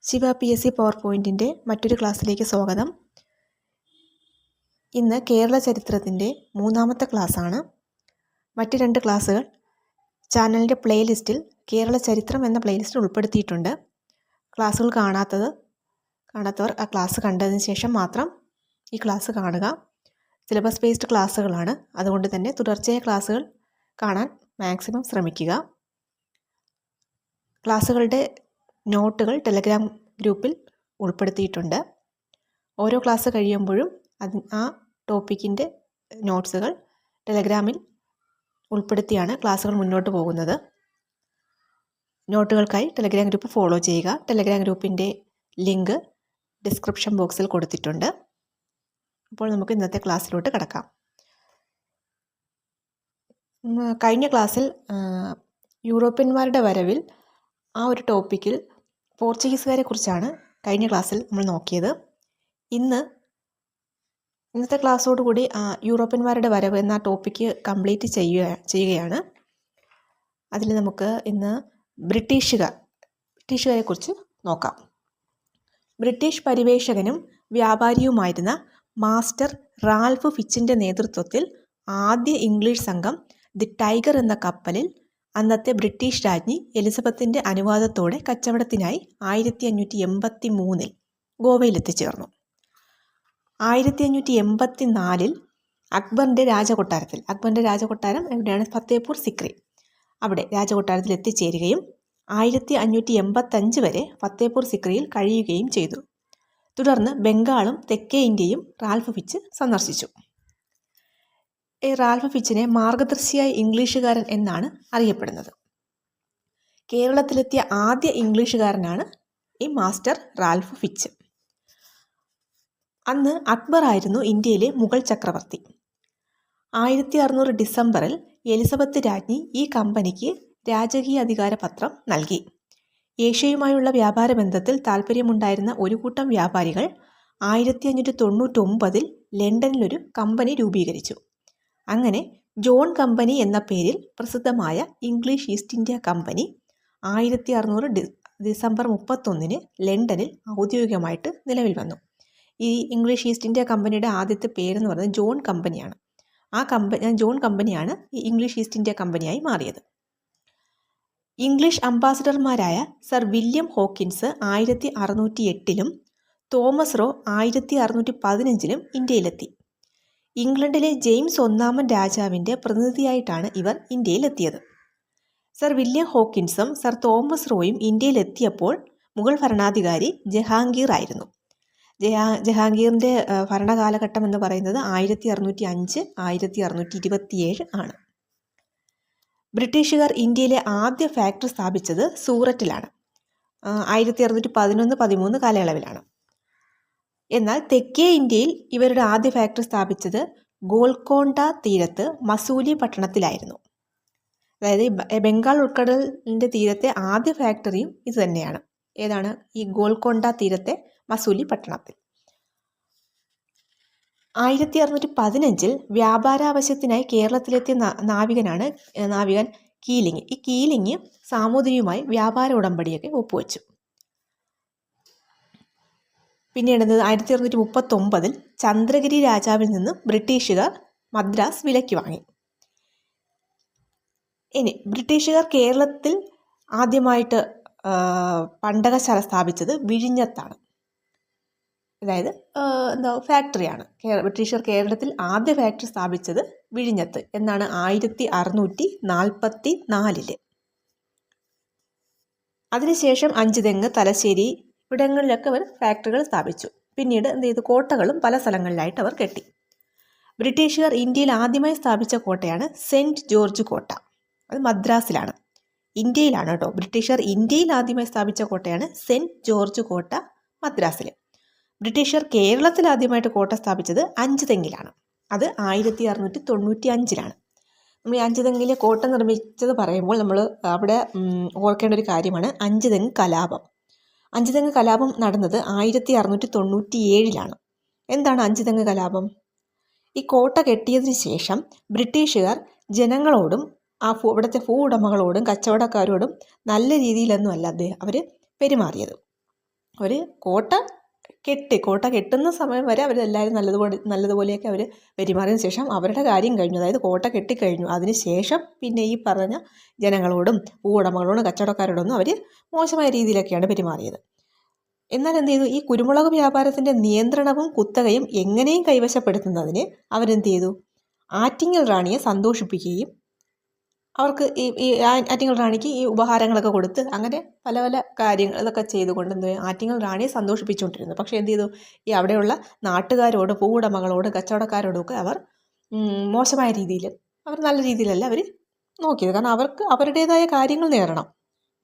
Shiva PSC power പോയിൻറ്റിൻ്റെ മറ്റൊരു ക്ലാസ്സിലേക്ക് സ്വാഗതം. ഇന്ന് കേരള ചരിത്രത്തിൻ്റെ മൂന്നാമത്തെ ക്ലാസ്സാണ്. മറ്റ് രണ്ട് ക്ലാസ്സുകൾ ചാനലിൻ്റെ പ്ലേലിസ്റ്റിൽ കേരള ചരിത്രം എന്ന പ്ലേലിസ്റ്റിൽ ഉൾപ്പെടുത്തിയിട്ടുണ്ട്. ക്ലാസ്സുകൾ കാണാത്തവർ ആ ക്ലാസ് കണ്ടതിന് ശേഷം മാത്രം ഈ ക്ലാസ് കാണുക. സിലബസ് ബേസ്ഡ് ക്ലാസ്സുകളാണ്, അതുകൊണ്ട് തന്നെ തുടർച്ചയായ ക്ലാസ്സുകൾ കാണാൻ മാക്സിമം ശ്രമിക്കുക. ക്ലാസ്സുകളുടെ നോട്ടുകൾ ടെലഗ്രാം ഗ്രൂപ്പിൽ ഉൾപ്പെടുത്തിയിട്ടുണ്ട്. ഓരോ ക്ലാസ് കഴിയുമ്പോഴും ആ ടോപ്പിക്കിൻ്റെ നോട്ട്സുകൾ ടെലഗ്രാമിൽ ഉൾപ്പെടുത്തിയാണ് ക്ലാസ്സുകൾ മുന്നോട്ട് പോകുന്നത്. നോട്ടുകൾക്കായി ടെലഗ്രാം ഗ്രൂപ്പ് ഫോളോ ചെയ്യുക. ടെലഗ്രാം ഗ്രൂപ്പിൻ്റെ ലിങ്ക് ഡിസ്ക്രിപ്ഷൻ ബോക്സിൽ കൊടുത്തിട്ടുണ്ട്. അപ്പോൾ നമുക്ക് ഇന്നത്തെ ക്ലാസ്സിലോട്ട് കടക്കാം. കഴിഞ്ഞ ക്ലാസ്സിൽ യൂറോപ്യന്മാരുടെ വരവിൽ ആ ഒരു ടോപ്പിക്കിൽ പോർച്ചുഗീസുകാരെ കുറിച്ചാണ് കഴിഞ്ഞ ക്ലാസ്സിൽ നമ്മൾ നോക്കിയത്. ഇന്നത്തെ ക്ലാസ്സോടുകൂടി യൂറോപ്യന്മാരുടെ വരവ് എന്ന ടോപ്പിക്ക് കംപ്ലീറ്റ് ചെയ്യുകയാണ്. അതിൽ നമുക്ക് ഇന്ന് ബ്രിട്ടീഷുകാരെ കുറിച്ച് നോക്കാം. ബ്രിട്ടീഷ് പരിവേഷകനും വ്യാപാരിയുമായിരുന്ന മാസ്റ്റർ റാൽഫ് ഫിച്ചിൻ്റെ നേതൃത്വത്തിൽ ആദ്യ ഇംഗ്ലീഷ് സംഘം ദി ടൈഗർ എന്ന കപ്പലിൽ അന്നത്തെ ബ്രിട്ടീഷ് രാജ്ഞി എലിസബത്തിൻ്റെ അനുവാദത്തോടെ കച്ചവടത്തിനായി 1583 ഗോവയിലെത്തിച്ചേർന്നു. 1584 അക്ബറിൻ്റെ രാജകൊട്ടാരം എവിടെയാണ്? ഫത്തേപൂർ സിക്രി. അവിടെ രാജകൊട്ടാരത്തിൽ എത്തിച്ചേരുകയും 1585 വരെ ഫത്തേപൂർ സിക്രിയിൽ കഴിയുകയും ചെയ്തു. തുടർന്ന് ബംഗാളും തെക്കേ ഇന്ത്യയും റാൽഫ് ഫിച്ച് സന്ദർശിച്ചു. റാൽഫ് ഫിച്ചിനെ മാർഗദർശിയായ ഇംഗ്ലീഷുകാരൻ എന്നാണ് അറിയപ്പെടുന്നത്. കേരളത്തിലെത്തിയ ആദ്യ ഇംഗ്ലീഷുകാരനാണ് ഈ മാസ്റ്റർ റാൽഫ് ഫിച്ച്. അന്ന് അക്ബർ ആയിരുന്നു ഇന്ത്യയിലെ മുഗൾ ചക്രവർത്തി. 1600 ഡിസംബറിൽ എലിസബത്ത് രാജ്ഞി ഈ കമ്പനിക്ക് രാജകീയ അധികാര പത്രം നൽകി. ഏഷ്യയുമായുള്ള വ്യാപാര ബന്ധത്തിൽ താൽപ്പര്യമുണ്ടായിരുന്ന ഒരു കൂട്ടം വ്യാപാരികൾ 1599 ലണ്ടനിലൊരു കമ്പനി രൂപീകരിച്ചു. അങ്ങനെ ജോൺ കമ്പനി എന്ന പേരിൽ പ്രസിദ്ധമായ English east India company 1600 December 31 ലണ്ടനിൽ ഔദ്യോഗികമായിട്ട് നിലവിൽ വന്നു. ഈ ഇംഗ്ലീഷ് ഈസ്റ്റ് ഇന്ത്യ കമ്പനിയുടെ ആദ്യത്തെ പേരെന്ന് പറയുന്നത് ജോൺ കമ്പനിയാണ്. ജോൺ കമ്പനിയാണ് ഈ ഇംഗ്ലീഷ് ഈസ്റ്റ് ഇന്ത്യ കമ്പനിയായി മാറിയത്. ഇംഗ്ലീഷ് അംബാസഡർമാരായ sir William Hawkins 1608 Thomas Roe 1615 ഇന്ത്യയിലെത്തി. ഇംഗ്ലണ്ടിലെ ജെയിംസ് ഒന്നാമൻ രാജാവിൻ്റെ പ്രതിനിധിയായിട്ടാണ് ഇവർ ഇന്ത്യയിലെത്തിയത്. സർ വില്യം ഹോക്കിൻസും സർ തോമസ് റോയും ഇന്ത്യയിലെത്തിയപ്പോൾ മുഗൾ ഭരണാധികാരി ജഹാംഗീർ ആയിരുന്നു. ജഹാംഗീറിൻ്റെ ഭരണകാലഘട്ടം എന്ന് പറയുന്നത് 1605 1627 ആണ്. ബ്രിട്ടീഷുകാർ ഇന്ത്യയിലെ ആദ്യ ഫാക്ടറി സ്ഥാപിച്ചത് സൂററ്റിലാണ്. 1611-13 കാലയളവിലാണ്. എന്നാൽ തെക്കേ ഇന്ത്യയിൽ ഇവരുടെ ആദ്യ ഫാക്ടറി സ്ഥാപിച്ചത് ഗോൽക്കൊണ്ട തീരത്ത് മസൂലി പട്ടണത്തിലായിരുന്നു. അതായത് ബംഗാൾ ഉൾക്കടലിൻ്റെ തീരത്തെ ആദ്യ ഫാക്ടറിയും ഇത് തന്നെയാണ്. ഏതാണ്? ഈ ഗോൽക്കൊണ്ട തീരത്തെ മസൂലി പട്ടണത്തിൽ. 1615 വ്യാപാരാവശ്യത്തിനായി കേരളത്തിലെത്തിയ നാവികൻ കീലിംഗ്. ഈ കീലിംഗ് സാമൂതിരിയുമായി വ്യാപാര ഉടമ്പടിയൊക്കെ ഒപ്പുവെച്ചു. പിന്നീട് 1639 ചന്ദ്രഗിരി രാജാവിൽ നിന്നും ബ്രിട്ടീഷുകാർ മദ്രാസ് വിലയ്ക്ക് വാങ്ങി. ഇനി ബ്രിട്ടീഷുകാർ കേരളത്തിൽ ആദ്യമായിട്ട് പണ്ടകശാല സ്ഥാപിച്ചത് വിഴിഞ്ഞത്താണ്. അതായത് ഫാക്ടറിയാണ്. ബ്രിട്ടീഷുകാർ കേരളത്തിൽ ആദ്യ ഫാക്ടറി സ്ഥാപിച്ചത് വിഴിഞ്ഞത്ത് എന്നാണ് 1644. അതിനുശേഷം അഞ്ചുതെങ്ങ്, തലശ്ശേരി ഇവിടങ്ങളിലൊക്കെ അവർ ഫാക്ടറികൾ സ്ഥാപിച്ചു. പിന്നീട് കോട്ടകളും പല സ്ഥലങ്ങളിലായിട്ട് അവർ കെട്ടി. ബ്രിട്ടീഷുകാർ ഇന്ത്യയിൽ ആദ്യമായി സ്ഥാപിച്ച കോട്ടയാണ് സെൻറ്റ് ജോർജ് കോട്ട. അത് മദ്രാസിലാണ്, ഇന്ത്യയിലാണ് കേട്ടോ. ബ്രിട്ടീഷുകാർ ഇന്ത്യയിൽ ആദ്യമായി സ്ഥാപിച്ച കോട്ടയാണ് സെൻറ്റ് ജോർജ് കോട്ട, മദ്രാസിൽ. ബ്രിട്ടീഷുകാർ കേരളത്തിൽ ആദ്യമായിട്ട് കോട്ട സ്ഥാപിച്ചത് അഞ്ചുതെങ്ങിലാണ്. അത് 1695. നമ്മൾ ഈ അഞ്ചുതെങ്ങിലെ കോട്ട നിർമ്മിച്ചത് പറയുമ്പോൾ നമ്മൾ അവിടെ ഓർക്കേണ്ട ഒരു കാര്യമാണ് അഞ്ചുതെങ്ങ് കലാപം. അഞ്ചുതെങ്ങ് കലാപം നടന്നത് 1697. എന്താണ് അഞ്ചുതെങ്ങ് കലാപം? ഈ കോട്ട കെട്ടിയതിന് ശേഷം ബ്രിട്ടീഷുകാർ ജനങ്ങളോടും ഇവിടുത്തെ ഭൂ ഉടമകളോടും കച്ചവടക്കാരോടും നല്ല രീതിയിലൊന്നും അല്ല അവർ പെരുമാറിയത്. ഒരു കോട്ട കെട്ടുന്ന സമയം വരെ അവരെല്ലാവരും നല്ലതുപോലെയൊക്കെ അവർ പെരുമാറിയതിന് ശേഷം അവരുടെ കാര്യം കഴിഞ്ഞു. അതായത് കോട്ട കെട്ടിക്കഴിഞ്ഞു. അതിന് ശേഷം പിന്നെ ഈ പറഞ്ഞ ജനങ്ങളോടും ഭൂവുടമകളോടും കച്ചവടക്കാരോടൊന്നും അവർ മോശമായ രീതിയിലൊക്കെയാണ് പെരുമാറിയത്. എന്നാൽ എന്ത് ചെയ്തു, ഈ കുരുമുളക് വ്യാപാരത്തിൻ്റെ നിയന്ത്രണവും കുത്തകയും എങ്ങനെയും കൈവശപ്പെടുത്തുന്നതിന് അവരെന്ത് ചെയ്തു, ആറ്റിങ്ങൽ റാണിയെ സന്തോഷിപ്പിക്കുകയും അവർക്ക് ആറ്റിങ്ങൽ റാണിക്ക് ഈ ഉപഹാരങ്ങളൊക്കെ കൊടുത്ത് അങ്ങനെ പല പല കാര്യങ്ങളൊക്കെ ചെയ്തുകൊണ്ട് ആറ്റിങ്ങൽ റാണിയെ സന്തോഷിപ്പിച്ചുകൊണ്ടിരുന്നു. പക്ഷേ എന്ത് ചെയ്തു, ഈ അവിടെയുള്ള നാട്ടുകാരോട് ഭൂവുടമകളോട് കച്ചവടക്കാരോടൊക്കെ അവർ മോശമായ രീതിയിൽ, അവർ നല്ല രീതിയിലല്ല അവർ നോക്കിയത്. കാരണം അവർക്ക് അവരുടേതായ കാര്യങ്ങൾ നേടണം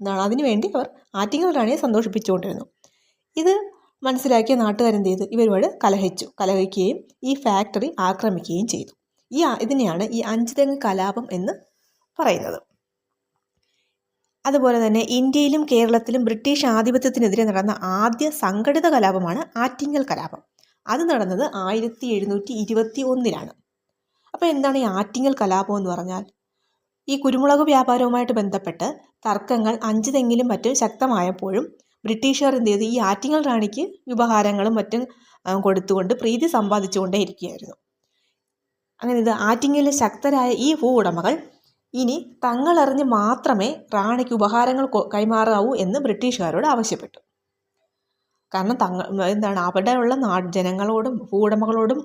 എന്നാണ്, അതിനുവേണ്ടി അവർ ആറ്റിങ്ങൽ റാണിയെ സന്തോഷിപ്പിച്ചുകൊണ്ടിരുന്നു. ഇത് മനസ്സിലാക്കിയ നാട്ടുകാരെന്ത് ചെയ്തു, ഇവരോട് കലഹിക്കുകയും ഈ ഫാക്ടറി ആക്രമിക്കുകയും ചെയ്തു. ഇതിനെയാണ് ഈ അഞ്ചുതെങ്ങ് കലാപം എന്ന് പറയുന്നത്. അതുപോലെ തന്നെ ഇന്ത്യയിലും കേരളത്തിലും ബ്രിട്ടീഷ് ആധിപത്യത്തിനെതിരെ നടന്ന ആദ്യ സംഘടിത കലാപമാണ് ആറ്റിങ്ങൽ കലാപം. അത് നടന്നത് 1721. അപ്പോൾ എന്താണ് ഈ ആറ്റിങ്ങൽ കലാപം എന്ന് പറഞ്ഞാൽ? ഈ കുരുമുളക് വ്യാപാരവുമായിട്ട് ബന്ധപ്പെട്ട് തർക്കങ്ങൾ അഞ്ചുതെങ്ങിലും മറ്റും ശക്തമായപ്പോഴും ബ്രിട്ടീഷുകാർ എന്ത് ചെയ്തു, ഈ ആറ്റിങ്ങൽ റാണിക്ക് ഉപഹാരങ്ങളും മറ്റും കൊടുത്തുകൊണ്ട് പ്രീതി സമ്പാദിച്ചുകൊണ്ടേ ഇരിക്കുകയായിരുന്നു. അങ്ങനെ ഇത് ആറ്റിങ്ങലിലെ ശക്തരായ ഈ ഭൂവുടമകൾ ഇനി തങ്ങളറിഞ്ഞ് മാത്രമേ റാണിക്ക് ഉപഹാരങ്ങൾ കൈമാറാവൂ എന്ന് ബ്രിട്ടീഷുകാരോട് ആവശ്യപ്പെട്ടു. കാരണം അവിടെയുള്ള ജനങ്ങളോടും ഭൂവുടമകളോടും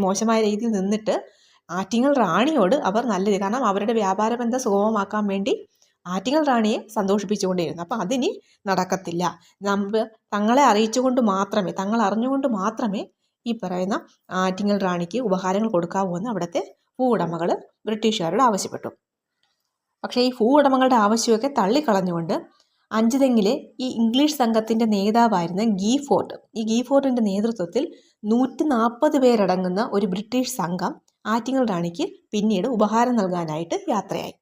മോശമായ രീതിയിൽ നിന്നിട്ട് ആറ്റിങ്ങൽ റാണിയോട് അവർ നല്ലത്, കാരണം അവരുടെ വ്യാപാര ബന്ധം സുഗമമാക്കാൻ വേണ്ടി ആറ്റിങ്ങൽ റാണിയെ സന്തോഷിപ്പിച്ചുകൊണ്ടേയിരുന്നു. അപ്പോൾ അതിനി നടക്കത്തില്ല, തങ്ങളെ തങ്ങൾ അറിഞ്ഞുകൊണ്ട് മാത്രമേ ഈ പറയുന്ന ആറ്റിങ്ങൽ റാണിക്ക് ഉപഹാരങ്ങൾ കൊടുക്കാവൂ എന്ന് അവിടുത്തെ ഭൂവുടമകൾ ബ്രിട്ടീഷുകാരോട് ആവശ്യപ്പെട്ടു. പക്ഷേ ഈ ഭൂവുടമകളുടെ ആവശ്യമൊക്കെ തള്ളിക്കളഞ്ഞുകൊണ്ട് അഞ്ചുതെങ്ങിലെ ഈ ഇംഗ്ലീഷ് സംഘത്തിൻ്റെ നേതാവായിരുന്ന ഈ ഗീഫോർഡിൻ്റെ നേതൃത്വത്തിൽ 140 പേരടങ്ങുന്ന ഒരു ബ്രിട്ടീഷ് സംഘം ആറ്റിങ്ങൽ റാണിക്ക് പിന്നീട് ഉപഹാരം നൽകാനായിട്ട് യാത്രയായി.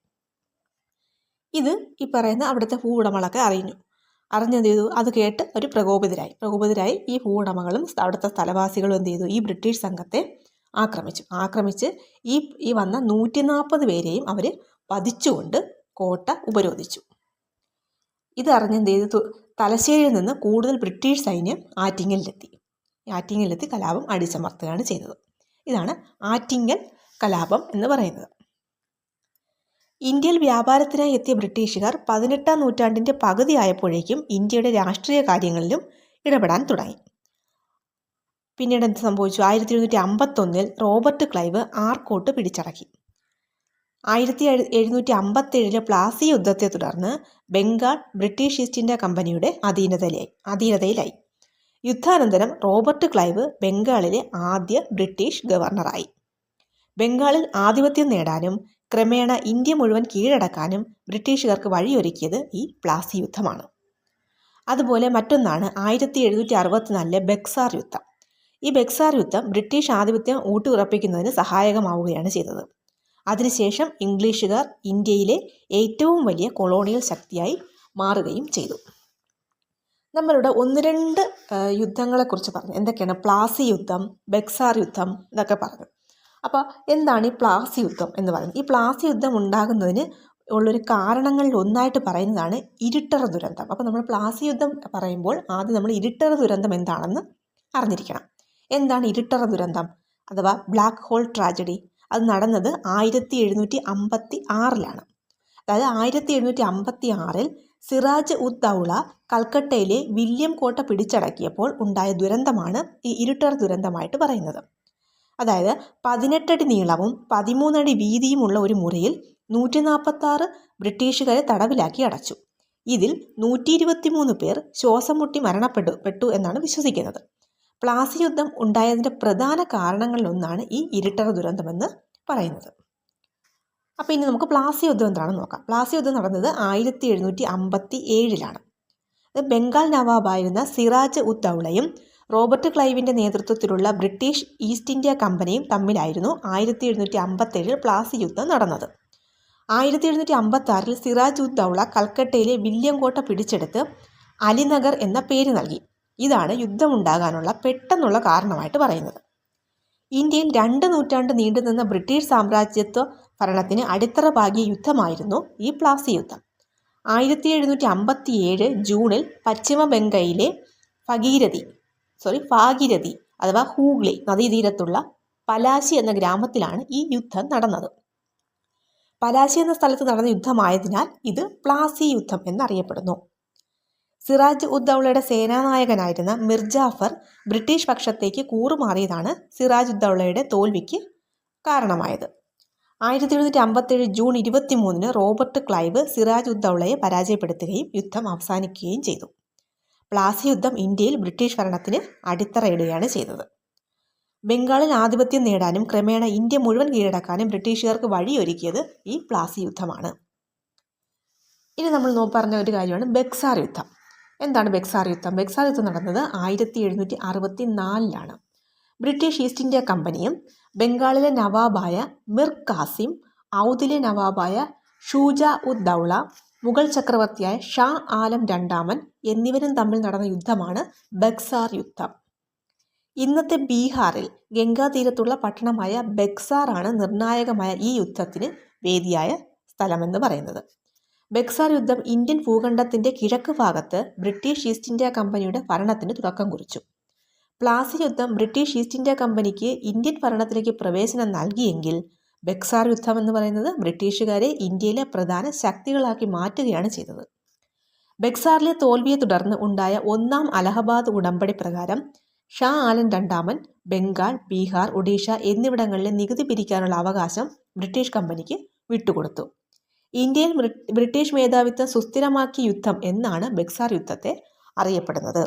ഇത് ഈ പറയുന്ന അവിടുത്തെ ഭൂവുടമകളൊക്കെ അറിഞ്ഞെന്ത് ചെയ്തു, അത് കേട്ട് ഒരു പ്രകോപിതരായി ഈ ഭൂവുടമകളും അവിടുത്തെ സ്ഥലവാസികളും എന്ത് ചെയ്തു, ഈ ബ്രിട്ടീഷ് സംഘത്തെ ആക്രമിച്ച് ഈ വന്ന 140 പേരെയും അവർ വധിച്ചുകൊണ്ട് കോട്ട ഉപരോധിച്ചു. ഇതറിഞ്ഞെന്ത് ചെയ്തു, തലശ്ശേരിയിൽ നിന്ന് കൂടുതൽ ബ്രിട്ടീഷ് സൈന്യം ആറ്റിങ്ങലിലെത്തി കലാപം അടിച്ചമർത്തുകയാണ് ചെയ്തത്. ഇതാണ് ആറ്റിങ്ങൽ കലാപം എന്ന് പറയുന്നത്. ഇന്ത്യയിൽ വ്യാപാരത്തിനായി എത്തിയ ബ്രിട്ടീഷുകാർ 18-ാം നൂറ്റാണ്ടിൻ്റെ പകുതിയായപ്പോഴേക്കും ഇന്ത്യയുടെ രാഷ്ട്രീയ കാര്യങ്ങളിലും ഇടപെടാൻ തുടങ്ങി. പിന്നീട് എന്ത് സംഭവിച്ചു, 1751 റോബർട്ട് ക്ലൈവ് ആർക്കോട്ട് പിടിച്ചടക്കി. 1757 പ്ലാസി യുദ്ധത്തെ തുടർന്ന് ബംഗാൾ ബ്രിട്ടീഷ് ഈസ്റ്റ് ഇന്ത്യ കമ്പനിയുടെ അധീനതയിലായി. യുദ്ധാനന്തരം റോബർട്ട് ക്ലൈവ് ബംഗാളിലെ ആദ്യ ബ്രിട്ടീഷ് ഗവർണറായി. ബംഗാളിൽ ആധിപത്യം നേടാനും ക്രമേണ ഇന്ത്യ മുഴുവൻ കീഴടക്കാനും ബ്രിട്ടീഷുകാർക്ക് വഴിയൊരുക്കിയത് ഈ പ്ലാസി യുദ്ധമാണ്. അതുപോലെ മറ്റൊന്നാണ് 1764 ബക്സാർ യുദ്ധം. ഈ ബക്സാർ യുദ്ധം ബ്രിട്ടീഷ് ആധിപത്യം ഊട്ടിയുറപ്പിക്കുന്നതിന് സഹായകമാവുകയാണ് ചെയ്തത്. അതിനുശേഷം ഇംഗ്ലീഷുകാർ ഇന്ത്യയിലെ ഏറ്റവും വലിയ കൊളോണിയൽ ശക്തിയായി മാറുകയും ചെയ്തു. നമ്മളിവിടെ 1-2 യുദ്ധങ്ങളെക്കുറിച്ച് പറഞ്ഞു. എന്തൊക്കെയാണ്? പ്ലാസി യുദ്ധം, ബക്സാർ യുദ്ധം, ഇതൊക്കെ പറഞ്ഞു. അപ്പോൾ എന്താണ് ഈ പ്ലാസി യുദ്ധം എന്ന് പറയുന്നത്? ഈ പ്ലാസി യുദ്ധം ഉണ്ടാകുന്നതിന് ഉള്ളൊരു കാരണങ്ങളിൽ ഒന്നായിട്ട് പറയുന്നതാണ് ഇരിട്ടറ ദുരന്തം. അപ്പോൾ നമ്മൾ പ്ലാസി യുദ്ധം പറയുമ്പോൾ ആദ്യം നമ്മൾ ഇരിട്ടറ ദുരന്തം എന്താണെന്ന് അറിഞ്ഞിരിക്കണം. എന്താണ് ഇരിട്ടറ ദുരന്തം അഥവാ ബ്ലാക്ക് ഹോൾ ട്രാജഡി? അത് നടന്നത് 1756. അതായത് 1756 സിറാജ് ഉദ് ദൗള കൽക്കട്ടയിലെ വില്യം കോട്ട പിടിച്ചടക്കിയപ്പോൾ ഉണ്ടായ ദുരന്തമാണ് ഈ ഇരിട്ടറ ദുരന്തമായിട്ട് പറയുന്നത്. അതായത് 18 അടി നീളവും 13 അടി വീതിയുമുള്ള ഒരു മുറിയിൽ 146 ബ്രിട്ടീഷുകാരെ തടവിലാക്കി അടച്ചു. ഇതിൽ 123 പേർ ശ്വാസം മുട്ടി മരണപ്പെട്ടു എന്നാണ് വിശ്വസിക്കുന്നത്. പ്ലാസി യുദ്ധം ഉണ്ടായതിൻ്റെ പ്രധാന കാരണങ്ങളിലൊന്നാണ് ഈ ഇരിട്ടറ ദുരന്തമെന്ന് പറയുന്നത്. അപ്പോൾ ഇനി നമുക്ക് പ്ലാസി യുദ്ധം എന്താണെന്ന് നോക്കാം. പ്ലാസി യുദ്ധം നടന്നത് 1757. ബംഗാൾ നവാബായിരുന്ന സിറാജ് ഉദ് ദൗളയും റോബർട്ട് ക്ലൈവിൻ്റെ നേതൃത്വത്തിലുള്ള ബ്രിട്ടീഷ് ഈസ്റ്റ് ഇന്ത്യ കമ്പനിയും തമ്മിലായിരുന്നു 1757 പ്ലാസി യുദ്ധം നടന്നത്. 1756 സിറാജ് ഉദ് ദൗള കൽക്കട്ടയിലെ വില്യം കോട്ട പിടിച്ചെടുത്ത് അലിനഗർ എന്ന പേര് നൽകി. ഇതാണ് യുദ്ധമുണ്ടാകാനുള്ള പെട്ടെന്നുള്ള കാരണമായിട്ട് പറയുന്നത്. ഇന്ത്യയിൽ 2 നൂറ്റാണ്ട് നീണ്ടുനിന്ന ബ്രിട്ടീഷ് സാമ്രാജ്യത്വ ഭരണത്തിന് അടിത്തറ പാകിയ യുദ്ധമായിരുന്നു ഈ പ്ലാസി യുദ്ധം. 1757 ജൂണിൽ പശ്ചിമ ബംഗാളിലെ ഭാഗീരഥി അഥവാ ഹൂഗ്ലി നദീതീരത്തുള്ള പലാശി എന്ന ഗ്രാമത്തിലാണ് ഈ യുദ്ധം നടന്നത്. പലാശി എന്ന സ്ഥലത്ത് നടന്ന യുദ്ധമായതിനാൽ ഇത് പ്ലാസി യുദ്ധം എന്നറിയപ്പെടുന്നു. സിറാജ് ഉദ് ദൗളയുടെ സേനാനായകനായിരുന്ന മിർജാഫർ ബ്രിട്ടീഷ് പക്ഷത്തേക്ക് കൂറുമാറിയതാണ് സിറാജ് ഉദ് ദൗളയുടെ തോൽവിക്ക് കാരണമായത്. 1757 ജൂൺ 23 റോബർട്ട് ക്ലൈവ് സിറാജ് ഉദ് ദൗളയെ പരാജയപ്പെടുത്തുകയും യുദ്ധം അവസാനിക്കുകയും ചെയ്തു. പ്ലാസി യുദ്ധം ഇന്ത്യയിൽ ബ്രിട്ടീഷ് ഭരണത്തിന് അടിത്തറയിടുകയാണ് ചെയ്തത്. ബംഗാളിൽ ആധിപത്യം നേടാനും ക്രമേണ ഇന്ത്യ മുഴുവൻ കീഴടക്കാനും ബ്രിട്ടീഷുകാർക്ക് വഴിയൊരുക്കിയത് ഈ പ്ലാസി യുദ്ധമാണ്. ഇനി നമ്മൾ പറഞ്ഞ ഒരു കാര്യമാണ് ബക്സാർ യുദ്ധം. എന്താണ് ബക്സാർ യുദ്ധം? ബക്സാർ യുദ്ധം നടന്നത് 1764 ബ്രിട്ടീഷ് ഈസ്റ്റ് ഇന്ത്യ കമ്പനിയും ബംഗാളിലെ നവാബായ മിർ കാസിം, ഔദിലെ നവാബായ ഷൂജാ ഉദ് ദൗള, മുഗൾ ചക്രവർത്തിയായ ഷാ ആലം രണ്ടാമൻ എന്നിവരും തമ്മിൽ നടന്ന യുദ്ധമാണ് ബക്സാർ യുദ്ധം. ഇന്നത്തെ ബീഹാറിൽ ഗംഗാതീരത്തുള്ള പട്ടണമായ ബക്സാറാണ് നിർണായകമായ ഈ യുദ്ധത്തിന് വേദിയായ സ്ഥലമെന്ന് പറയുന്നത്. ബക്സാർ യുദ്ധം ഇന്ത്യൻ ഭൂഖണ്ഡത്തിൻ്റെ കിഴക്ക് ഭാഗത്ത് ബ്രിട്ടീഷ് ഈസ്റ്റ് ഇന്ത്യ കമ്പനിയുടെ ഭരണത്തിന് തുടക്കം കുറിച്ചു. പ്ലാസി യുദ്ധം ബ്രിട്ടീഷ് ഈസ്റ്റ് ഇന്ത്യ കമ്പനിക്ക് ഇന്ത്യൻ ഭരണത്തിലേക്ക് പ്രവേശനം നൽകിയെങ്കിൽ ബക്സാർ യുദ്ധം എന്ന് പറയുന്നത് ബ്രിട്ടീഷുകാരെ ഇന്ത്യയിലെ പ്രധാന ശക്തികളാക്കി മാറ്റുകയാണ് ചെയ്തത്. ബക്സാറിലെ തോൽവിയെ തുടർന്ന് ഉണ്ടായ ഒന്നാം അലഹബാദ് ഉടമ്പടി പ്രകാരം ഷാ ആലം രണ്ടാമൻ ബംഗാൾ, ബീഹാർ, ഒഡീഷ എന്നിവിടങ്ങളിലെ നികുതി പിരിക്കാനുള്ള അവകാശം ബ്രിട്ടീഷ് കമ്പനിക്ക് വിട്ടുകൊടുത്തു. ഇന്ത്യയിൽ ബ്രിട്ടീഷ് മേധാവിത്വം സുസ്ഥിരമാക്കിയ യുദ്ധം എന്നാണ് ബക്സാർ യുദ്ധത്തെ അറിയപ്പെടുന്നത്.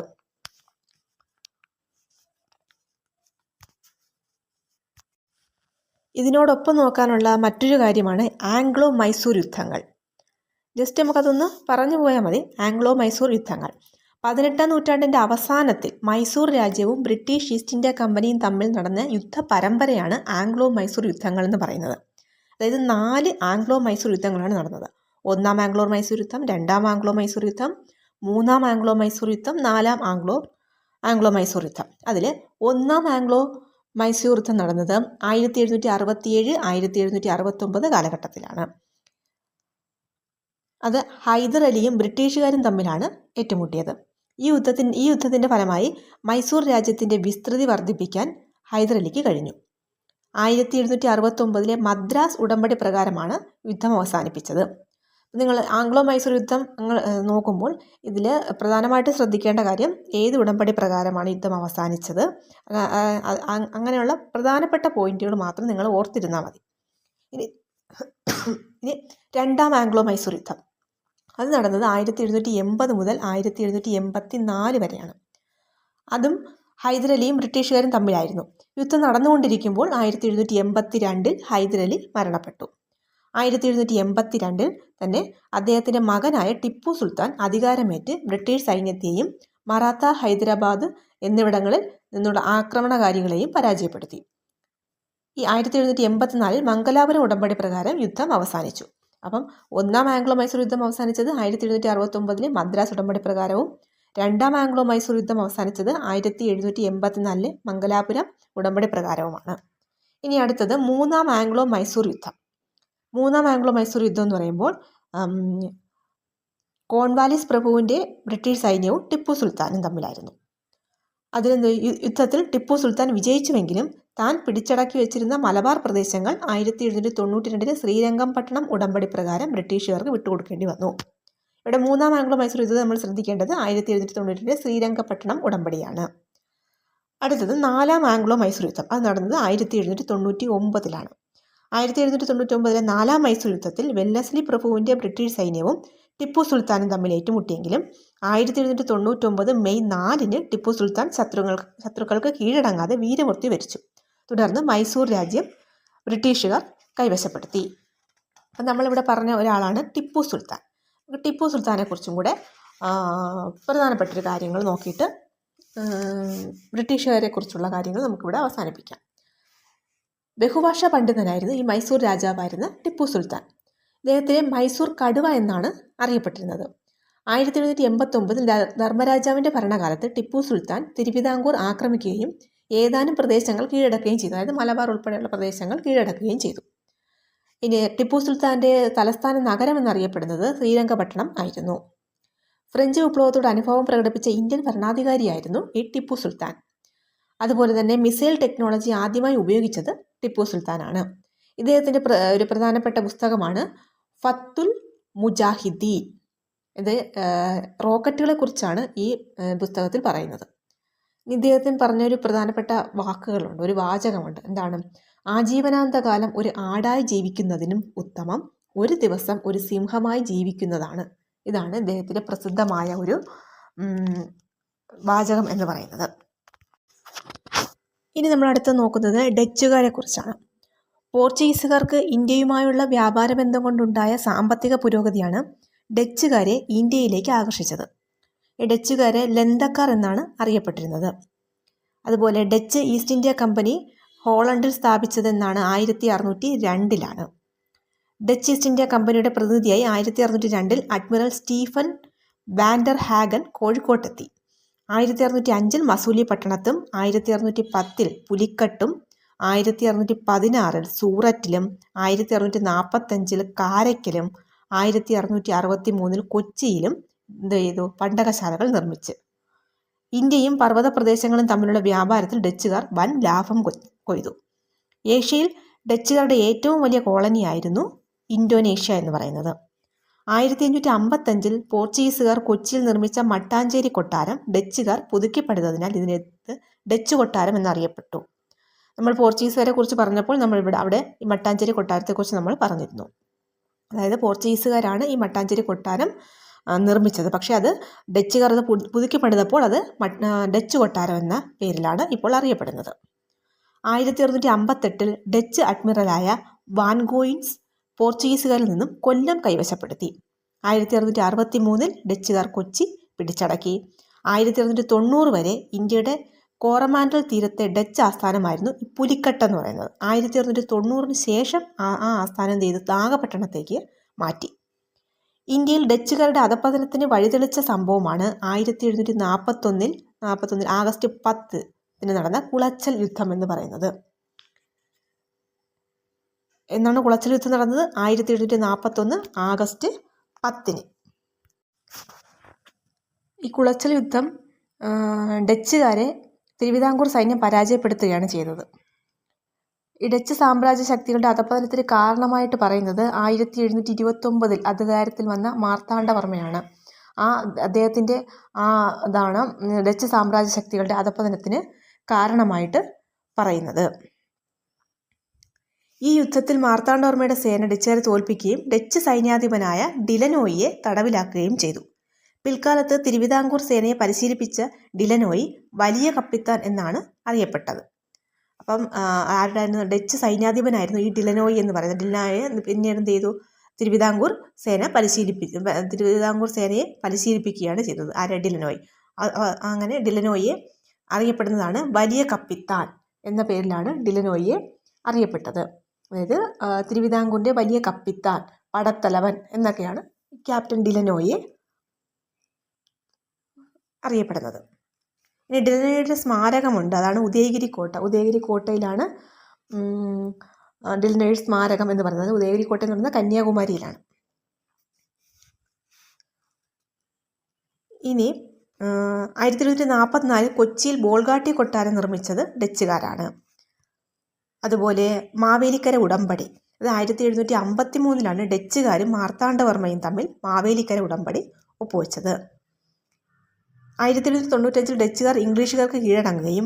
ഇതിനോടൊപ്പം നോക്കാനുള്ള മറ്റൊരു കാര്യമാണ് ആംഗ്ലോ മൈസൂർ യുദ്ധങ്ങൾ. ജസ്റ്റ് നമുക്കതൊന്ന് പറഞ്ഞു പോയാൽ മതി. ആംഗ്ലോ മൈസൂർ യുദ്ധങ്ങൾ 18ാം നൂറ്റാണ്ടിൻ്റെ അവസാനത്തിൽ മൈസൂർ രാജ്യവും ബ്രിട്ടീഷ് ഈസ്റ്റ് ഇന്ത്യ കമ്പനിയും തമ്മിൽ നടന്ന യുദ്ധ പരമ്പരയാണ് ആംഗ്ലോ മൈസൂർ യുദ്ധങ്ങൾ എന്ന് പറയുന്നത്. അതായത് 4 ആംഗ്ലോ മൈസൂർ യുദ്ധങ്ങളാണ് നടന്നത്. 1ാം ആംഗ്ലോ മൈസൂർ യുദ്ധം, 2ാം ആംഗ്ലോ മൈസൂർ യുദ്ധം, 3ാം ആംഗ്ലോ മൈസൂർ യുദ്ധം, 4ാം ആംഗ്ലോ മൈസൂർ യുദ്ധം. അതിൽ 1ാം ആംഗ്ലോ മൈസൂർ യുദ്ധം നടന്നത് 1767 1769 കാലഘട്ടത്തിലാണ്. അത് ഹൈദർ അലിയും ബ്രിട്ടീഷുകാരും തമ്മിലാണ് ഏറ്റുമുട്ടിയത്. ഈ യുദ്ധത്തിൻ്റെ ഫലമായി മൈസൂർ രാജ്യത്തിൻ്റെ വിസ്തൃതി വർദ്ധിപ്പിക്കാൻ ഹൈദർ അലിക്ക് കഴിഞ്ഞു. 1769 മദ്രാസ് ഉടമ്പടി പ്രകാരമാണ് യുദ്ധം അവസാനിപ്പിച്ചത്. നിങ്ങൾ ആംഗ്ലോ മൈസൂർ യുദ്ധം നോക്കുമ്പോൾ ഇതിൽ പ്രധാനമായിട്ട് ശ്രദ്ധിക്കേണ്ട കാര്യം ഏത് ഉടമ്പടി പ്രകാരമാണ് യുദ്ധം അവസാനിച്ചത്, അങ്ങനെയുള്ള പ്രധാനപ്പെട്ട പോയിന്റുകൾ മാത്രം നിങ്ങൾ ഓർത്തിരുന്നാൽ മതി. ഇനി 2ാം ആംഗ്ലോ മൈസൂർ യുദ്ധം അത് നടന്നത് 1780 മുതൽ 1784 വരെയാണ്. അതും ഹൈദർ അലിയും ബ്രിട്ടീഷുകാരും തമ്മിലായിരുന്നു. യുദ്ധം നടന്നുകൊണ്ടിരിക്കുമ്പോൾ 1782 ഹൈദർ അലി മരണപ്പെട്ടു. 1782 തന്നെ അദ്ദേഹത്തിൻ്റെ മകനായ ടിപ്പു സുൽത്താൻ അധികാരമേറ്റ് ബ്രിട്ടീഷ് സൈന്യത്തെയും മറാത്ത, ഹൈദരാബാദ് എന്നിവിടങ്ങളിൽ നിന്നുള്ള ആക്രമണകാരികളെയും പരാജയപ്പെടുത്തി. ഈ 1784 മംഗലാപുരം ഉടമ്പടി പ്രകാരം യുദ്ധം അവസാനിച്ചു. അപ്പം 1ാം ആംഗ്ലോ മൈസൂർ യുദ്ധം അവസാനിച്ചത് 1769 മദ്രാസ് ഉടമ്പടി പ്രകാരവും 2ാം ആംഗ്ലോ മൈസൂർ യുദ്ധം അവസാനിച്ചത് 1784 മംഗലാപുരം ഉടമ്പടി പ്രകാരവുമാണ്. ഇനി അടുത്തത് 3ാം ആംഗ്ലോ മൈസൂർ യുദ്ധം. 3ാം ആംഗ്ലോ മൈസൂർ യുദ്ധം എന്ന് പറയുമ്പോൾ കോൺവാലിസ് പ്രഭുവിൻ്റെ ബ്രിട്ടീഷ് സൈന്യവും ടിപ്പു സുൽത്താനും തമ്മിലായിരുന്നു. യുദ്ധത്തിൽ ടിപ്പു സുൽത്താൻ വിജയിച്ചുവെങ്കിലും താൻ പിടിച്ചടക്കി വെച്ചിരുന്ന മലബാർ പ്രദേശങ്ങൾ 1792 ശ്രീരംഗപട്ടണം ഉടമ്പടി പ്രകാരം ബ്രിട്ടീഷുകാർക്ക് വിട്ടുകൊടുക്കേണ്ടി വന്നു. ഇവിടെ 3ാം ആംഗ്ലോ മൈസൂർ യുദ്ധം നമ്മൾ ശ്രദ്ധിക്കേണ്ടത് 1792 ശ്രീരംഗപട്ടണം ഉടമ്പടിയാണ്. അടുത്തത് 4ാം ആംഗ്ലോ മൈസൂർ യുദ്ധം. അത് നടന്നത് 1799 1799 4ാം മൈസൂർ യുദ്ധത്തിൽ വെല്ലസ്ലി പ്രഭുവിൻ്റെ ബ്രിട്ടീഷ് സൈന്യവും ടിപ്പു സുൽത്താനും തമ്മിൽ ഏറ്റുമുട്ടിയെങ്കിലും 1799 മെയ് 4 ടിപ്പു സുൽത്താൻ ശത്രുക്കൾക്ക് കീഴടങ്ങാതെ വീരമൃത്യു വരിച്ചു. തുടർന്ന് മൈസൂർ രാജ്യം ബ്രിട്ടീഷുകാർ കൈവശപ്പെടുത്തി. അപ്പം നമ്മളിവിടെ പറഞ്ഞ ഒരാളാണ് ടിപ്പു സുൽത്താൻ. ടിപ്പു സുൽത്താനെ കുറിച്ചും കൂടെ പ്രധാനപ്പെട്ടൊരു കാര്യങ്ങൾ നോക്കിയിട്ട് ബ്രിട്ടീഷുകാരെ കുറിച്ചുള്ള കാര്യങ്ങൾ നമുക്കിവിടെ അവസാനിപ്പിക്കാം. ബഹുഭാഷാ പണ്ഡിതനായിരുന്നു ഈ മൈസൂർ രാജാവായിരുന്ന ടിപ്പു സുൽത്താൻ. ഇദ്ദേഹത്തിനെ മൈസൂർ കടുവ എന്നാണ് അറിയപ്പെട്ടിരുന്നത്. 1789 ധർമ്മരാജാവിൻ്റെ ഭരണകാലത്ത് ടിപ്പു സുൽത്താൻ തിരുവിതാംകൂർ ആക്രമിക്കുകയും ഏതാനും പ്രദേശങ്ങൾ കീഴടക്കുകയും ചെയ്തു. അതായത് മലബാർ ഉൾപ്പെടെയുള്ള പ്രദേശങ്ങൾ കീഴടക്കുകയും ചെയ്തു. ഇനി ടിപ്പു സുൽത്താൻ്റെ തലസ്ഥാന നഗരം എന്നറിയപ്പെടുന്നത് ശ്രീരംഗപട്ടണം ആയിരുന്നു. ഫ്രഞ്ച് വിപ്ലവത്തോട് അനുഭവം പ്രകടിപ്പിച്ച ഇന്ത്യൻ ഭരണാധികാരിയായിരുന്നു ഈ ടിപ്പു സുൽത്താൻ. അതുപോലെ തന്നെ മിസൈൽ ടെക്നോളജി ആദ്യമായി ഉപയോഗിച്ചത് ടിപ്പു സുൽത്താനാണ്. ഇദ്ദേഹത്തിൻ്റെ ഒരു പ്രധാനപ്പെട്ട പുസ്തകമാണ് ഫത്തുൽ മുജാഹിദീൻ. ഇത് റോക്കറ്റുകളെ കുറിച്ചാണ് ഈ പുസ്തകത്തിൽ പറയുന്നത്. ഇദ്ദേഹത്തിന് പറഞ്ഞൊരു പ്രധാനപ്പെട്ട വാക്കുകളുണ്ട്, ഒരു വാചകമുണ്ട്. എന്താണ്? ആജീവനാന്തകാലം ഒരു ആടായി ജീവിക്കുന്നതിനും ഉത്തമം ഒരു ദിവസം ഒരു സിംഹമായി ജീവിക്കുന്നതാണ്. ഇതാണ് ഇദ്ദേഹത്തിൻ്റെ പ്രസിദ്ധമായ ഒരു വാചകം എന്ന് പറയുന്നത്. ഇനി നമ്മൾ അടുത്ത് നോക്കുന്നത് ഡച്ചുകാരെ കുറിച്ചാണ്. പോർച്ചുഗീസുകാർക്ക് ഇന്ത്യയുമായുള്ള വ്യാപാര ബന്ധം കൊണ്ടുണ്ടായ സാമ്പത്തിക പുരോഗതിയാണ് ഡച്ചുകാരെ ഇന്ത്യയിലേക്ക് ആകർഷിച്ചത്. ഈ ഡച്ചുകാരെ ലന്തക്കാർ എന്നാണ് അറിയപ്പെട്ടിരുന്നത്. അതുപോലെ ഡച്ച് ഈസ്റ്റ് ഇന്ത്യ കമ്പനി ഹോളണ്ടിൽ സ്ഥാപിച്ചതെന്നാണ് 1602 ഡച്ച് ഈസ്റ്റ് ഇന്ത്യ കമ്പനിയുടെ പ്രതിനിധിയായി 1602 അഡ്മിറൽ സ്റ്റീഫൻ വാൻഡർ ഹാഗൻ കോഴിക്കോട്ടെത്തി. 1605 മസൂലിപട്ടണത്തും 1610 പുലിക്കട്ടും 1616 സൂററ്റിലും 1645 കാരയ്ക്കലും 1663 കൊച്ചിയിലും പണ്ടകശാലകൾ നിർമ്മിച്ച് ഇന്ത്യയും പർവ്വത പ്രദേശങ്ങളും തമ്മിലുള്ള വ്യാപാരത്തിൽ ഡച്ചുകാർ വൻ ലാഭം കൊയ്തു. ഏഷ്യയിൽ ഡച്ചുകാരുടെ ഏറ്റവും വലിയ കോളനിയായിരുന്നു ഇന്തോനേഷ്യ എന്ന് പറയുന്നത്. 1555 പോർച്ചുഗീസുകാർ കൊച്ചിയിൽ നിർമ്മിച്ച മട്ടാഞ്ചേരി കൊട്ടാരം ഡച്ചുകാർ പുതുക്കി പണിതതിനാൽ ഇതിനെ ഡച്ച് കൊട്ടാരം എന്നറിയപ്പെട്ടു. നമ്മൾ പോർച്ചുഗീസുകാരെ കുറിച്ച് പറഞ്ഞപ്പോൾ അവിടെ ഈ മട്ടാഞ്ചേരി കൊട്ടാരത്തെക്കുറിച്ച് നമ്മൾ പറഞ്ഞിരുന്നു. അതായത് പോർച്ചുഗീസുകാരാണ് ഈ മട്ടാഞ്ചേരി കൊട്ടാരം നിർമ്മിച്ചത്. പക്ഷേ അത് ഡച്ചുകാർ അത് പുതുക്കി പണിതപ്പോൾ അത് ഡച്ച് കൊട്ടാരം എന്ന പേരിലാണ് ഇപ്പോൾ അറിയപ്പെടുന്നത്. 1658 ഡച്ച് അഡ്മിറലായ വാൻഗോയിൻസ് പോർച്ചുഗീസുകാരിൽ നിന്നും കൊല്ലം കൈവശപ്പെടുത്തി. 1663 ഡച്ചുകാർ കൊച്ചി പിടിച്ചടക്കി. 1690 വരെ ഇന്ത്യയുടെ കോറമാൻഡൽ തീരത്തെ ഡച്ച് ആസ്ഥാനമായിരുന്നു ഈ പുലിക്കട്ട് എന്ന് പറയുന്നത്. 1690 ശേഷം ആ ആസ്ഥാനം ചെയ്ത് നാഗപട്ടണത്തേക്ക് മാറ്റി. ഇന്ത്യയിൽ ഡച്ചുകാരുടെ അധപ്പതനത്തിന് വഴിതെളിച്ച സംഭവമാണ് 1741 ആഗസ്റ്റ് 10 നടന്ന കുളച്ചൽ യുദ്ധം എന്ന് പറയുന്നത്. എന്നാണ് കുളച്ചൽ യുദ്ധം നടന്നത്? 1741 ആഗസ്റ്റ് 10. ഈ കുളച്ചൽ യുദ്ധം ഡച്ചുകാരെ തിരുവിതാംകൂർ സൈന്യം പരാജയപ്പെടുത്തുകയാണ് ചെയ്തത്. ഈ ഡച്ച് സാമ്രാജ്യ ശക്തികളുടെ അധപ്പതനത്തിന് കാരണമായിട്ട് പറയുന്നത് 1729 അധികാരത്തിൽ വന്ന മാർത്താണ്ഡവർമ്മയാണ്. അദ്ദേഹത്തിൻ്റെ ഇതാണ് ഡച്ച് സാമ്രാജ്യ ശക്തികളുടെ അധപ്പതനത്തിന് കാരണമായിട്ട് പറയുന്നത്. ഈ യുദ്ധത്തിൽ മാർത്താണ്ഡവർമ്മയുടെ സേന ഡച്ചുകാരെ തോൽപ്പിക്കുകയും ഡച്ച് സൈന്യാധിപനായ ഡിലനോയിയെ തടവിലാക്കുകയും ചെയ്തു. പിൽക്കാലത്ത് തിരുവിതാംകൂർ സേനയെ പരിശീലിപ്പിച്ച ഡിലനോയി വലിയ കപ്പിത്താൻ എന്നാണ് അറിയപ്പെട്ടത്. അപ്പം ആരുടെയായിരുന്നു? ഡച്ച് സൈന്യാധിപനായിരുന്നു ഈ ഡിലനോയി എന്ന് പറയുന്നത്. ഡിലനോയെ പിന്നീട് എന്ത് ചെയ്തു? തിരുവിതാംകൂർ സേനയെ പരിശീലിപ്പിക്കുകയാണ് ചെയ്തത്. ഡിലനോയി. അങ്ങനെ ഡിലനോയിയെ അറിയപ്പെടുന്നതാണ് വലിയ കപ്പിത്താൻ എന്ന പേരിലാണ് ഡിലനോയിയെ അറിയപ്പെട്ടത്. അതായത് തിരുവിതാംകൂറിൻ്റെ വലിയ കപ്പിത്താൻ, പടത്തലവൻ എന്നൊക്കെയാണ് ക്യാപ്റ്റൻ ഡിലനോയിയെ അറിയപ്പെടുന്നത്. ഇനി ഡിലനോയിയുടെ സ്മാരകമുണ്ട്, അതാണ് ഉദയഗിരി കോട്ട. ഉദയഗിരി കോട്ടയിലാണ് ഡിലനോയി സ്മാരകം എന്ന് പറയുന്നത്. ഉദയഗിരി കോട്ട എന്ന് പറയുന്നത് കന്യാകുമാരിയിലാണ്. ഇനി 1744 കൊച്ചിയിൽ ബോൾഗാട്ടി കൊട്ടാരം നിർമ്മിച്ചത് ഡച്ചുകാരാണ്. അതുപോലെ മാവേലിക്കര ഉടമ്പടി, അത് 1753 ഡച്ചുകാരും മാർത്താണ്ഡവർമ്മയും തമ്മിൽ മാവേലിക്കര ഉടമ്പടി ഒപ്പുവെച്ചത്. 1795 ഡച്ചുകാർ ഇംഗ്ലീഷുകാർക്ക് കീഴടങ്ങുകയും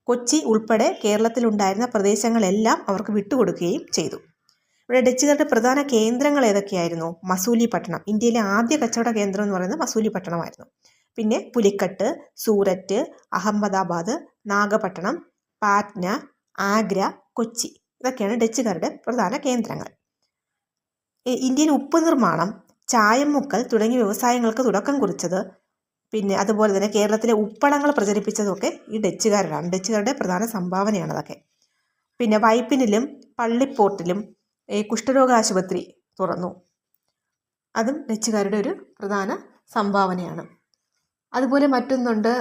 കൊച്ചി ഉൾപ്പെടെ കേരളത്തിലുണ്ടായിരുന്ന പ്രദേശങ്ങളെല്ലാം അവർക്ക് വിട്ടുകൊടുക്കുകയും ചെയ്തു. ഇവിടെ ഡച്ചുകാരുടെ പ്രധാന കേന്ദ്രങ്ങൾ ഏതൊക്കെയായിരുന്നു? മസൂലിപട്ടണം, ഇന്ത്യയിലെ ആദ്യ കച്ചവട കേന്ദ്രം എന്ന് പറയുന്നത് മസൂലിപട്ടണമായിരുന്നു. പിന്നെ പുലിക്കട്ട്, സൂററ്റ്, അഹമ്മദാബാദ്, നാഗപട്ടണം, പാറ്റ്ന, ആഗ്ര, കൊച്ചി, ഇതൊക്കെയാണ് ഡച്ചുകാരുടെ പ്രധാന കേന്ദ്രങ്ങൾ. ഇന്ത്യയിൽ ഉപ്പ് നിർമ്മാണം, ചായം മുക്കൽ തുടങ്ങിയ വ്യവസായങ്ങൾക്ക് തുടക്കം കുറിച്ചത്, പിന്നെ അതുപോലെ തന്നെ കേരളത്തിലെ ഉപ്പളങ്ങൾ പ്രചരിപ്പിച്ചതൊക്കെ ഈ ഡച്ചുകാരാണ്. ഡച്ചുകാരുടെ പ്രധാന സംഭാവനയാണ് അതൊക്കെ. പിന്നെ വൈപ്പിനിലും പള്ളിപ്പോർട്ടിലും കുഷ്ഠരോഗ ആശുപത്രി തുറന്നു, അതും ഡച്ചുകാരുടെ ഒരു പ്രധാന സംഭാവനയാണ്. അതുപോലെ മറ്റൊന്നുണ്ട്,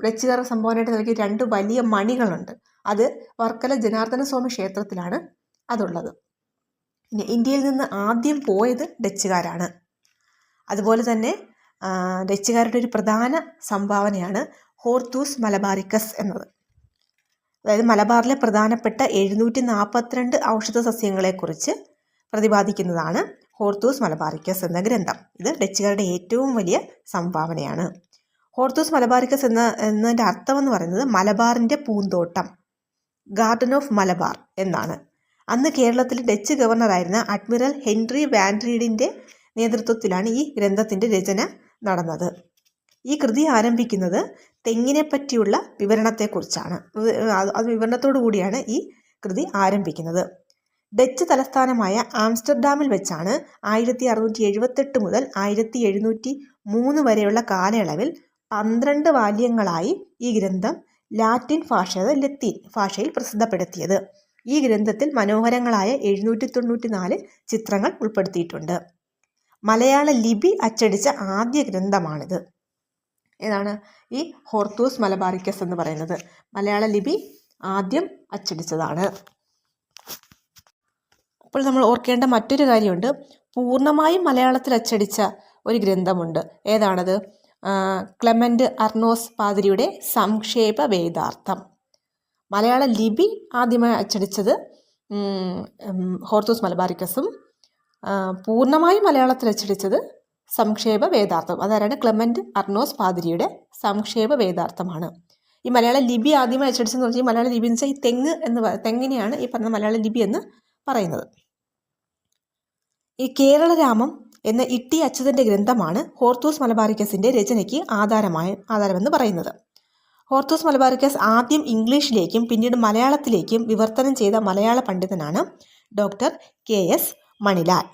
ഡച്ചുകാരുടെ സംഭാവനയായിട്ട് നൽകിയ 2 വലിയ മണികളുണ്ട്. അത് വർക്കല ജനാർദ്ദന സ്വാമി ക്ഷേത്രത്തിലാണ് അതുള്ളത്. പിന്നെ ഇന്ത്യയിൽ നിന്ന് ആദ്യം പോയത് ഡച്ചുകാരാണ്. അതുപോലെ തന്നെ ഡച്ചുകാരുടെ ഒരു പ്രധാന സംഭാവനയാണ് ഹോർത്തൂസ് മലബാറിക്കസ് എന്നത്. അതായത് മലബാറിലെ പ്രധാനപ്പെട്ട 742 ഔഷധ സസ്യങ്ങളെക്കുറിച്ച് പ്രതിപാദിക്കുന്നതാണ് ഹോർത്തൂസ് മലബാറിക്കസ് എന്ന ഗ്രന്ഥം. ഇത് ഡച്ചുകാരുടെ ഏറ്റവും വലിയ സംഭാവനയാണ്. ഹോർത്തൂസ് മലബാറിക്കസ് എന്നതിൻ്റെ അർത്ഥം എന്ന് പറയുന്നത് മലബാറിൻ്റെ പൂന്തോട്ടം, ഗാർഡൻ ഓഫ് മലബാർ എന്നാണ്. അന്ന് കേരളത്തിൽ ഡച്ച് ഗവർണറായിരുന്ന അഡ്മിറൽ ഹെൻറി വാൻഡ്രീഡിൻ്റെ നേതൃത്വത്തിലാണ് ഈ ഗ്രന്ഥത്തിൻ്റെ രചന നടന്നത്. ഈ കൃതി ആരംഭിക്കുന്നത് തെങ്ങിനെ പറ്റിയുള്ള വിവരണത്തെക്കുറിച്ചാണ്. അത് വിവരണത്തോടു കൂടിയാണ് ഈ കൃതി ആരംഭിക്കുന്നത്. ഡച്ച് തലസ്ഥാനമായ ആംസ്റ്റർഡാമിൽ വെച്ചാണ് 1678 മുതൽ 1703 വരെയുള്ള കാലയളവിൽ 12 വാല്യങ്ങളായി ഈ ഗ്രന്ഥം ലാറ്റിൻ ലത്തീൻ ഭാഷയിൽ പ്രസിദ്ധപ്പെടുത്തിയത്. ഈ ഗ്രന്ഥത്തിൽ മനോഹരങ്ങളായ 794 ചിത്രങ്ങൾ ഉൾപ്പെടുത്തിയിട്ടുണ്ട്. മലയാള ലിപി അച്ചടിച്ച ആദ്യ ഗ്രന്ഥമാണിത്. ഏതാണ് ഈ ഹോർത്തൂസ് മലബാറിക്കസ് എന്ന് പറയുന്നത്? മലയാള ലിപി ആദ്യം അച്ചടിച്ചതാണ്. അപ്പോൾ നമ്മൾ ഓർക്കേണ്ട മറ്റൊരു കാര്യമുണ്ട്. പൂർണ്ണമായും മലയാളത്തിൽ അച്ചടിച്ച ഒരു ഗ്രന്ഥമുണ്ട്. ഏതാണത്? ക്ലെമന്റ് അർണോസ് പാതിരിയുടെ സംക്ഷേപ വേദാർത്ഥം. മലയാള ലിപി ആദ്യമായി അച്ചടിച്ചത് ഹോർത്തൂസ് മലബാറിക്കസും പൂർണ്ണമായും മലയാളത്തിൽ അച്ചടിച്ചത് സംക്ഷേപ വേദാർത്ഥം. അതാരാണ്? ക്ലെമന്റ് അർണോസ് പാതിരിയുടെ സംക്ഷേപ വേദാർത്ഥമാണ്. ഈ മലയാള ലിപി ആദ്യമായി അച്ചടിച്ചെന്ന് പറഞ്ഞാൽ മലയാള ലിപി എന്ന് വെച്ചാൽ ഈ തെങ്ങിനെയാണ് ഈ പറഞ്ഞ മലയാള ലിപി എന്ന് പറയുന്നത്. ഈ കേരളരാമം എന്ന ഇട്ടി അച്യുതൻ്റെ ഗ്രന്ഥമാണ് ഹോർത്തൂസ് മലബാറിക്കസിൻ്റെ രചനയ്ക്ക് ആധാരമെന്ന് പറയുന്നത്. ഹോർത്തൂസ് മലബാറിക്കസ് ആദ്യം ഇംഗ്ലീഷിലേക്കും പിന്നീട് മലയാളത്തിലേക്കും വിവർത്തനം ചെയ്ത മലയാള പണ്ഡിതനാണ് ഡോക്ടർ KS മണിലാൽ.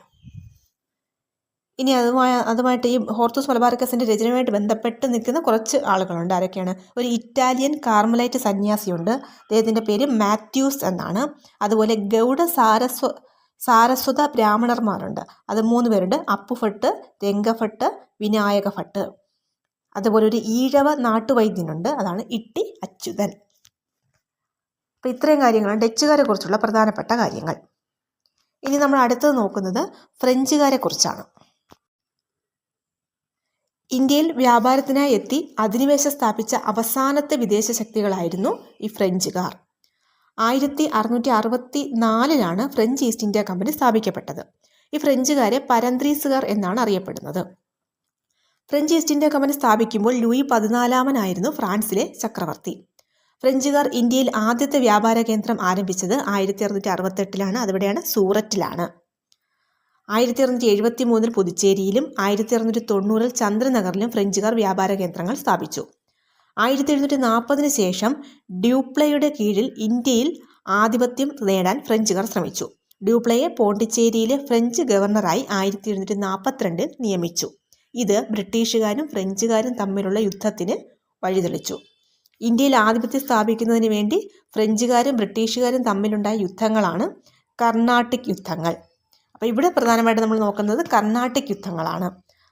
ഇനി അതുമായിട്ട് ഈ ഹോർത്തൂസ് മലബാറിക്കസിൻ്റെ രചനയുമായിട്ട് ബന്ധപ്പെട്ട് നിൽക്കുന്ന കുറച്ച് ആളുകളുണ്ട്. ആരൊക്കെയാണ്? ഒരു ഇറ്റാലിയൻ കാർമലൈറ്റ് സന്യാസിയുണ്ട്, അദ്ദേഹത്തിൻ്റെ പേര് മാത്യൂസ് എന്നാണ്. അതുപോലെ ഗൗഡ സാരസ്വത ബ്രാഹ്മണർമാരുണ്ട്, അത് 3 പേരുണ്ട്. അപ്പുഭട്ട്, രംഗഭട്ട്, വിനായക ഭട്ട്. അതുപോലെ ഒരു ഈഴവ നാട്ടുവൈദ്യനുണ്ട്, അതാണ് ഇട്ടി അച്യുതൻ. അപ്പോൾ ഇത്രയും കാര്യങ്ങളാണ് ഡച്ചുകാരെ കുറിച്ചുള്ള പ്രധാനപ്പെട്ട കാര്യങ്ങൾ. ഇനി നമ്മൾ അടുത്തത് നോക്കുന്നത് ഫ്രഞ്ചുകാരെ കുറിച്ചാണ്. ഇന്ത്യയിൽ വ്യാപാരത്തിനായി എത്തി അധിനിവേശം സ്ഥാപിച്ച അവസാനത്തെ വിദേശ ശക്തികളായിരുന്നു ഈ ഫ്രഞ്ചുകാർ. 1664 ഫ്രഞ്ച് ഈസ്റ്റ് ഇന്ത്യ കമ്പനി സ്ഥാപിക്കപ്പെട്ടത്. ഈ ഫ്രഞ്ചുകാരെ പരന്ത്രീസുകാർ എന്നാണ് അറിയപ്പെടുന്നത്. ഫ്രഞ്ച് ഈസ്റ്റ് ഇന്ത്യ കമ്പനി സ്ഥാപിക്കുമ്പോൾ ലൂയി 14 ഫ്രാൻസിലെ ചക്രവർത്തി. ഫ്രഞ്ചുകാർ ഇന്ത്യയിൽ ആദ്യത്തെ വ്യാപാര കേന്ദ്രം ആരംഭിച്ചത് 1668 അതിവിടെയാണ്, സൂററ്റിലാണ്. 1673 പുതുച്ചേരിയിലും 1690 ചന്ദ്രനഗറിലും ഫ്രഞ്ചുകാർ വ്യാപാര കേന്ദ്രങ്ങൾ സ്ഥാപിച്ചു. 1740 ശേഷം ഡ്യൂപ്ലയുടെ കീഴിൽ ഇന്ത്യയിൽ ആധിപത്യം നേടാൻ ഫ്രഞ്ചുകാർ ശ്രമിച്ചു. ഡ്യൂപ്ലയെ പോണ്ടിച്ചേരിയിലെ ഫ്രഞ്ച് ഗവർണറായി 1742 നിയമിച്ചു. ഇത് ബ്രിട്ടീഷുകാരും ഫ്രഞ്ചുകാരും തമ്മിലുള്ള യുദ്ധത്തിന് വഴിതെളിച്ചു. ഇന്ത്യയിൽ ആധിപത്യം സ്ഥാപിക്കുന്നതിന് വേണ്ടി ഫ്രഞ്ചുകാരും ബ്രിട്ടീഷുകാരും തമ്മിലുണ്ടായ യുദ്ധങ്ങളാണ് കർണാട്ടിക് യുദ്ധങ്ങൾ. അപ്പോൾ ഇവിടെ പ്രധാനമായിട്ട് നമ്മൾ നോക്കുന്നത് കർണാട്ടിക് യുദ്ധങ്ങളാണ്.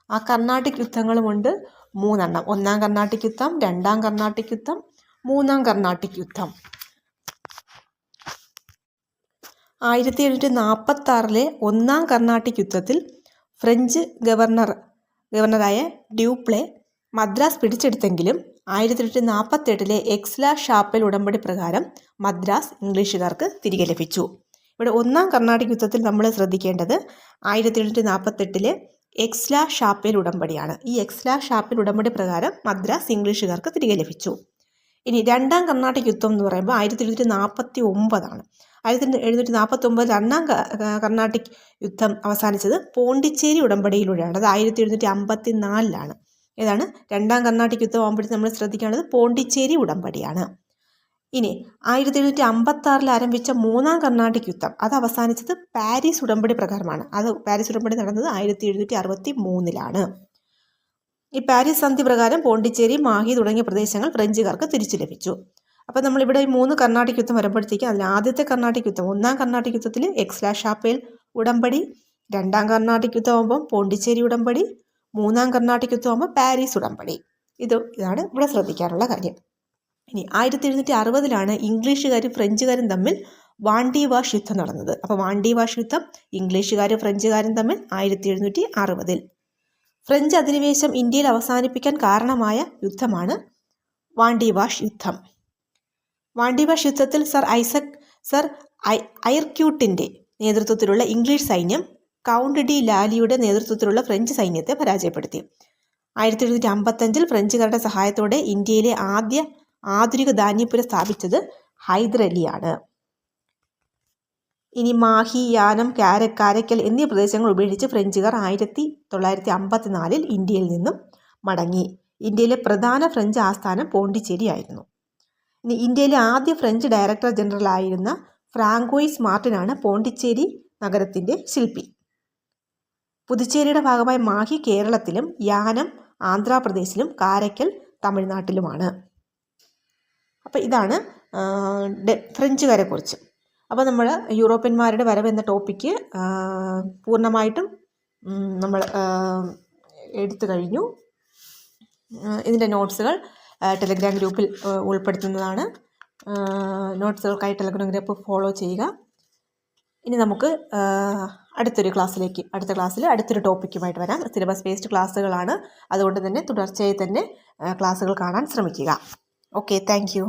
ആ കർണാട്ടിക് യുദ്ധങ്ങളുമുണ്ട് 3 ഒന്നാം കർണാട്ടിക് യുദ്ധം, രണ്ടാം കർണാട്ടിക് യുദ്ധം, മൂന്നാം കർണാട്ടിക് യുദ്ധം. 1746 ഒന്നാം കർണാട്ടിക് യുദ്ധത്തിൽ ഫ്രഞ്ച് ഗവർണറായ ഡ്യൂപ്ലെ മദ്രാസ് പിടിച്ചെടുത്തെങ്കിലും 1848 എക്സ്ലാ ഷാപ്പൽ ഉടമ്പടി പ്രകാരം മദ്രാസ് ഇംഗ്ലീഷുകാർക്ക് തിരികെ ലഭിച്ചു. ഇവിടെ ഒന്നാം കർണാട്ടിക് യുദ്ധത്തിൽ നമ്മൾ ശ്രദ്ധിക്കേണ്ടത് 1848 എക്സ്ലാ ഷാപ്പൽ ഉടമ്പടിയാണ്. ഈ എക്സ്ലാ ഷാപ്പൽ ഉടമ്പടി പ്രകാരം മദ്രാസ് ഇംഗ്ലീഷുകാർക്ക് തിരികെ ലഭിച്ചു. ഇനി രണ്ടാം കർണാട്ടിക് യുദ്ധം എന്ന് പറയുമ്പോൾ 1749 1749 രണ്ടാം കർണാട്ടിക് യുദ്ധം അവസാനിച്ചത് പോണ്ടിച്ചേരി ഉടമ്പടിയിലൂടെയാണ്. അത് 1754 ഏതാണ് രണ്ടാം കർണാട്ടിക് യുദ്ധം ആകുമ്പോഴത്തേക്ക് നമ്മൾ ശ്രദ്ധിക്കേണ്ടത് പോണ്ടിച്ചേരി ഉടമ്പടിയാണ്. ഇനി 1756 ആരംഭിച്ച മൂന്നാം കർണാട്ടിക് യുദ്ധം അത് അവസാനിച്ചത് പാരീസ് ഉടമ്പടി പ്രകാരമാണ്. പാരീസ് ഉടമ്പടി നടന്നത് 1763 ഈ പാരീസ് സന്ധി പ്രകാരം പോണ്ടിച്ചേരി, മാഹി തുടങ്ങിയ പ്രദേശങ്ങൾ ഫ്രഞ്ചുകാർക്ക് തിരിച്ചു ലഭിച്ചു. അപ്പോൾ നമ്മളിവിടെ ഈ 3 കർണാട്ടിക് യുദ്ധം വരുമ്പോഴത്തേക്ക് അതിൽ ആദ്യത്തെ കർണാട്ടിക് യുദ്ധം ഒന്നാം കർണാട്ടിക് യുദ്ധത്തിൽ എക്സ്ലാ ഷാപ്പേൽ ഉടമ്പടി, രണ്ടാം കർണാട്ടിക് യുദ്ധം ആകുമ്പോൾ പോണ്ടിച്ചേരി ഉടമ്പടി, മൂന്നാം കർണാട്ടിക് യുദ്ധം ആകുമ്പോൾ പാരീസ് ഉടമ്പടി. ഇതാണ് ഇവിടെ ശ്രദ്ധിക്കാനുള്ള കാര്യം. ഇനി 1760 ഇംഗ്ലീഷുകാരും ഫ്രഞ്ചുകാരും തമ്മിൽ വാണ്ടി വാഷ് യുദ്ധം നടന്നത്. അപ്പോൾ വാണ്ടി വാഷ് യുദ്ധം ഇംഗ്ലീഷുകാരും ഫ്രഞ്ചുകാരും തമ്മിൽ 1760 ഫ്രഞ്ച് അധിനിവേശം ഇന്ത്യയിൽ അവസാനിപ്പിക്കാൻ കാരണമായ യുദ്ധമാണ് വാണ്ടിവാഷ് യുദ്ധം. വാണ്ടിവാഷ് യുദ്ധത്തിൽ സർ ഐർക്യൂട്ടിൻ്റെ നേതൃത്വത്തിലുള്ള ഇംഗ്ലീഷ് സൈന്യം കൗണ്ട് ഡി ലാലിയുടെ നേതൃത്വത്തിലുള്ള ഫ്രഞ്ച് സൈന്യത്തെ പരാജയപ്പെടുത്തി. 1755 ഫ്രഞ്ചുകാരുടെ സഹായത്തോടെ ഇന്ത്യയിലെ ആദ്യ ആധുനിക ധാന്യപ്പുര സ്ഥാപിച്ചത് ഹൈദർ അലിയാണ്. ഇനി മാഹി, യാനം, കാരയ്ക്കൽ എന്നീ പ്രദേശങ്ങൾ ഉപേക്ഷിച്ച് ഫ്രഞ്ചുകാർ 1954 ഇന്ത്യയിൽ നിന്നും മടങ്ങി. ഇന്ത്യയിലെ പ്രധാന ഫ്രഞ്ച് ആസ്ഥാനം പോണ്ടിച്ചേരി ആയിരുന്നു. ഇനി ഇന്ത്യയിലെ ആദ്യ ഫ്രഞ്ച് ഡയറക്ടർ ജനറൽ ആയിരുന്ന ഫ്രാങ്കോയിസ് മാർട്ടിനാണ് പോണ്ടിച്ചേരി നഗരത്തിൻ്റെ ശില്പി. പുതുച്ചേരിയുടെ ഭാഗമായ മാഹി കേരളത്തിലും യാനം ആന്ധ്രാപ്രദേശിലും കാരയ്ക്കൽ തമിഴ്നാട്ടിലുമാണ്. അപ്പോൾ ഇതാണ് ഫ്രഞ്ചുകാരെ കുറിച്ച്. അപ്പോൾ നമ്മൾ യൂറോപ്യന്മാരുടെ വരവ് എന്ന ടോപ്പിക്ക് പൂർണ്ണമായിട്ടും നമ്മൾ എടുത്തു കഴിഞ്ഞു. ഇതിൻ്റെ നോട്ട്സുകൾ ടെലഗ്രാം ഗ്രൂപ്പിൽ ഉൾപ്പെടുത്തുന്നതാണ്. നോട്ട്സുകൾക്കായി ടെലഗ്രാം ഗ്രൂപ്പ് ഫോളോ ചെയ്യുക. ഇനി നമുക്ക് അടുത്ത ക്ലാസ്സിൽ അടുത്തൊരു ടോപ്പിക്കുമായിട്ട് വരാം. സിലബസ് ബേസ്ഡ് ക്ലാസ്സുകളാണ്, അതുകൊണ്ട് തന്നെ തുടർച്ചയായി തന്നെ ക്ലാസ്സുകൾ കാണാൻ ശ്രമിക്കുക. Okay, thank you.